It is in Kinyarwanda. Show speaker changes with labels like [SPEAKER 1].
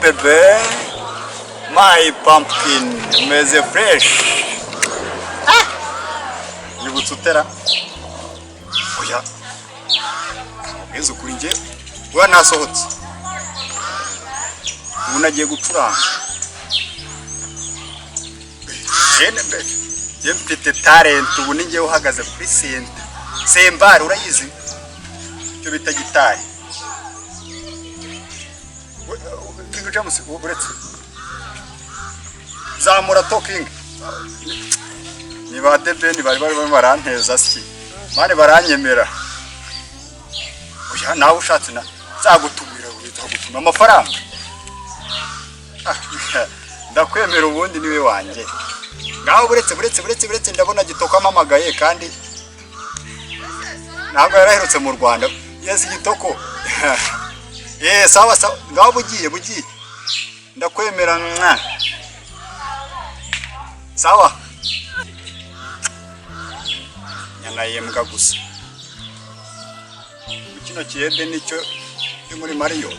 [SPEAKER 1] bebe, my pumpkin, meze fresh. Yibutse utera? Oya. Ezo kuri nje, wa nasohotse. Ubu nagiye gucuranga. Je mfite talent ubu ninjye uhagaze kuri sente. Sembari urayizi? Cyo bita gitari. King James uretse. Zamura talking. Niba debeni bari baranteza ski. Mane baranyemera. Oya nawe ushatse na zagutumira gutuma amafaranga. Ndakwemera ubundi niwe wanje. Ngaho buretse ndabona gitoko amamagaye kandi ntabwo yaraherutse mu Rwanda. Yes gitoko. Sawa ngaho bugiye. Ndakwemera mwa. Sawa. Nyana yembwa gusa. Kino Ikiyede nicyo muri Mario.